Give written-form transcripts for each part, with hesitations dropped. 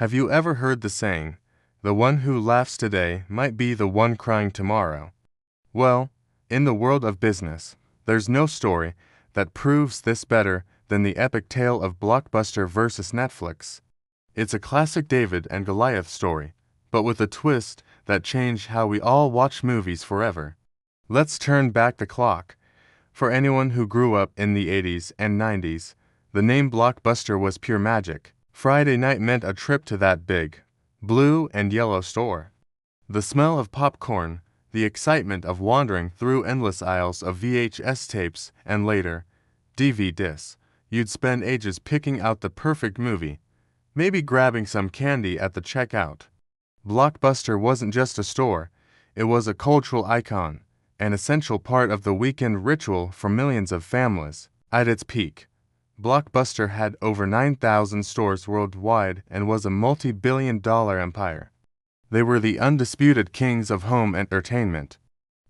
Have you ever heard the saying, "The one who laughs today might be the one crying tomorrow"? Well, in the world of business, there's no story that proves this better than the epic tale of Blockbuster versus Netflix. It's a classic David and Goliath story, but with a twist that changed how we all watch movies forever. Let's turn back the clock. For anyone who grew up in the 80s and 90s, the name Blockbuster was pure magic. Friday night meant a trip to that big, blue and yellow store. The smell of popcorn, the excitement of wandering through endless aisles of VHS tapes and later, DVD discs. You'd spend ages picking out the perfect movie, maybe grabbing some candy at the checkout. Blockbuster wasn't just a store, it was a cultural icon, an essential part of the weekend ritual for millions of families. At its peak, Blockbuster had over 9,000 stores worldwide and was a multi-billion-dollar empire. They were the undisputed kings of home entertainment.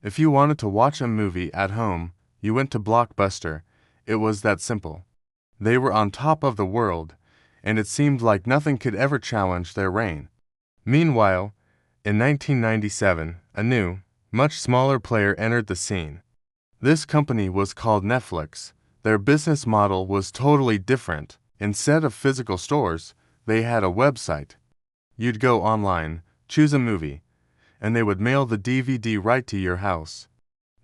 If you wanted to watch a movie at home, you went to Blockbuster. It was that simple. They were on top of the world, and it seemed like nothing could ever challenge their reign. Meanwhile, in 1997, a new, much smaller player entered the scene. This company was called Netflix. Their business model was totally different. Instead of physical stores, they had a website. You'd go online, choose a movie, and they would mail the DVD right to your house.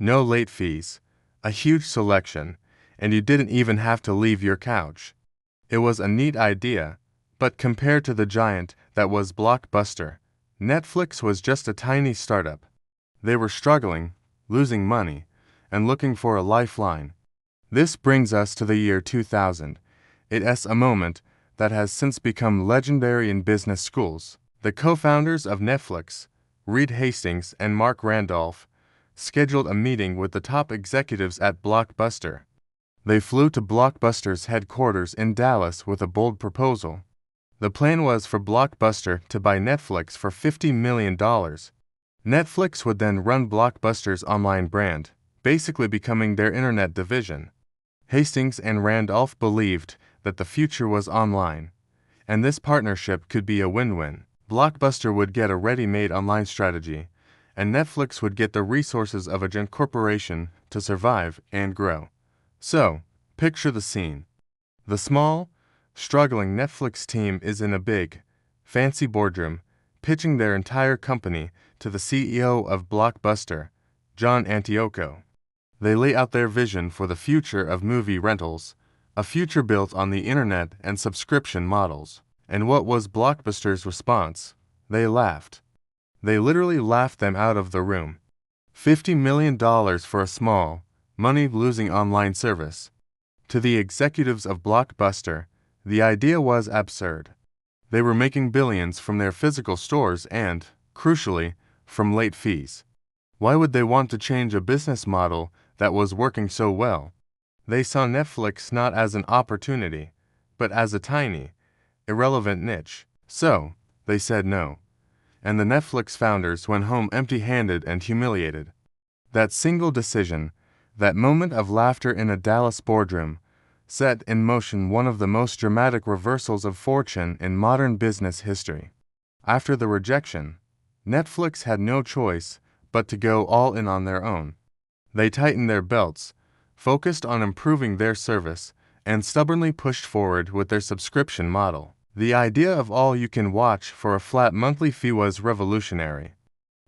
No late fees, a huge selection, and you didn't even have to leave your couch. It was a neat idea, but compared to the giant that was Blockbuster, Netflix was just a tiny startup. They were struggling, losing money, and looking for a lifeline. This brings us to the year 2000. It's a moment that has since become legendary in business schools. The co-founders of Netflix, Reed Hastings and Mark Randolph, scheduled a meeting with the top executives at Blockbuster. They flew to Blockbuster's headquarters in Dallas with a bold proposal. The plan was for Blockbuster to buy Netflix for $50 million. Netflix would then run Blockbuster's online brand, basically becoming their internet division. Hastings and Randolph believed that the future was online, and this partnership could be a win-win. Blockbuster would get a ready-made online strategy, and Netflix would get the resources of a giant corporation to survive and grow. So, picture the scene. The small, struggling Netflix team is in a big, fancy boardroom, pitching their entire company to the CEO of Blockbuster, John Antioco. They lay out their vision for the future of movie rentals, a future built on the internet and subscription models. And what was Blockbuster's response? They laughed. They literally laughed them out of the room. $50 million for a small, money-losing online service. To the executives of Blockbuster, the idea was absurd. They were making billions from their physical stores and, crucially, from late fees. Why would they want to change a business model that was working so well? They saw Netflix not as an opportunity, but as a tiny, irrelevant niche. So, they said no. And the Netflix founders went home empty-handed and humiliated. That single decision, that moment of laughter in a Dallas boardroom, set in motion one of the most dramatic reversals of fortune in modern business history. After the rejection, Netflix had no choice but to go all in on their own. They tightened their belts, focused on improving their service, and stubbornly pushed forward with their subscription model. The idea of all-you-can-watch for a flat monthly fee was revolutionary.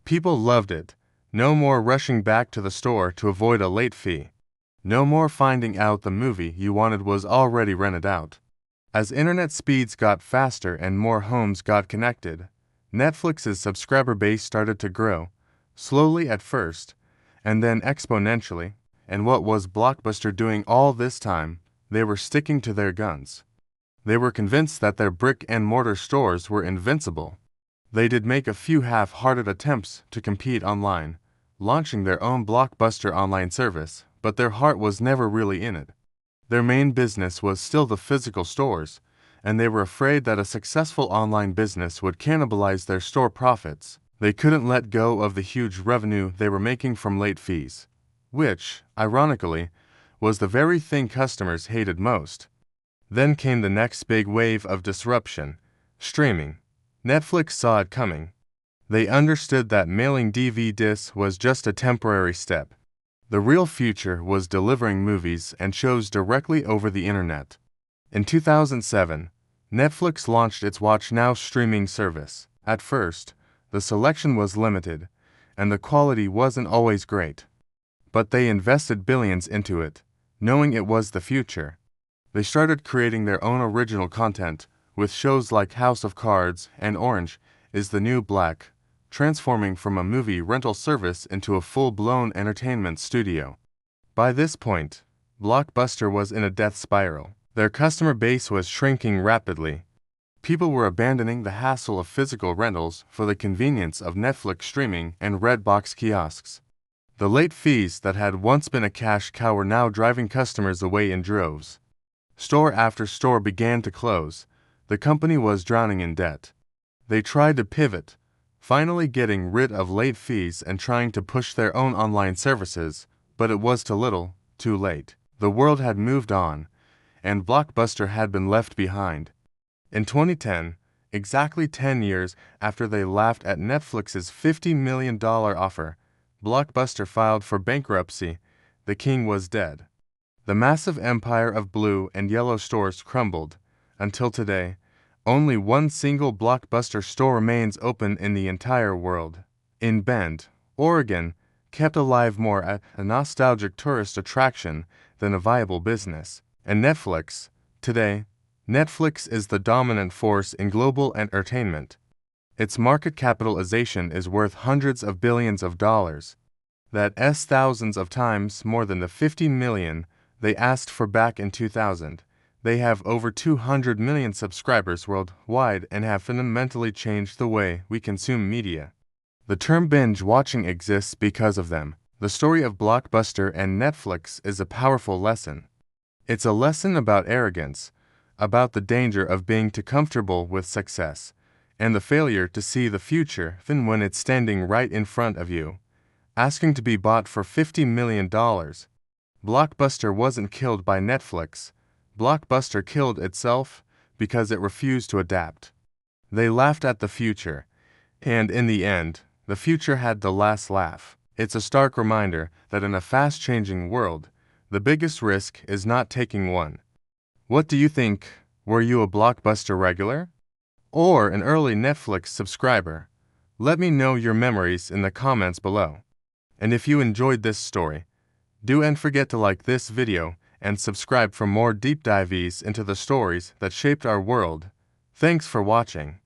People loved it. No more rushing back to the store to avoid a late fee. No more finding out the movie you wanted was already rented out. As internet speeds got faster and more homes got connected, Netflix's subscriber base started to grow, slowly at first, and then exponentially. And what was Blockbuster doing all this time? They were sticking to their guns. They were convinced that their brick-and-mortar stores were invincible. They did make a few half-hearted attempts to compete online, launching their own Blockbuster online service, but their heart was never really in it. Their main business was still the physical stores, and they were afraid that a successful online business would cannibalize their store profits. They couldn't let go of the huge revenue they were making from late fees, which, ironically, was the very thing customers hated most. Then came the next big wave of disruption: streaming. Netflix saw it coming. They understood that mailing DVDs was just a temporary step. The real future was delivering movies and shows directly over the internet. In 2007, Netflix launched its Watch Now streaming service. At first, the selection was limited, and the quality wasn't always great. But they invested billions into it, knowing it was the future. They started creating their own original content, with shows like House of Cards and Orange is the New Black, transforming from a movie rental service into a full-blown entertainment studio. By this point, Blockbuster was in a death spiral. Their customer base was shrinking rapidly. People were abandoning the hassle of physical rentals for the convenience of Netflix streaming and Redbox kiosks. The late fees that had once been a cash cow were now driving customers away in droves. Store after store began to close. The company was drowning in debt. They tried to pivot, finally getting rid of late fees and trying to push their own online services, but it was too little, too late. The world had moved on, and Blockbuster had been left behind. In 2010, exactly 10 years after they laughed at Netflix's $50 million offer, Blockbuster filed for bankruptcy. The king was dead. The massive empire of blue and yellow stores crumbled. Until today, only one single Blockbuster store remains open in the entire world. In Bend, Oregon, kept alive more as a nostalgic tourist attraction than a viable business. And Netflix, today, Netflix is the dominant force in global entertainment. Its market capitalization is worth hundreds of billions of dollars. That's thousands of times more than the $50 million they asked for back in 2000. They have over 200 million subscribers worldwide and have fundamentally changed the way we consume media. The term binge watching exists because of them. The story of Blockbuster and Netflix is a powerful lesson. It's a lesson about arrogance, about the danger of being too comfortable with success, and the failure to see the future even when it's standing right in front of you, asking to be bought for $50 million. Blockbuster wasn't killed by Netflix. Blockbuster killed itself because it refused to adapt. They laughed at the future, and in the end, the future had the last laugh. It's a stark reminder that in a fast-changing world, the biggest risk is not taking one. What do you think? Were you a Blockbuster regular? Or an early Netflix subscriber? Let me know your memories in the comments below. And if you enjoyed this story, don't forget to like this video and subscribe for more deep dives into the stories that shaped our world. Thanks for watching.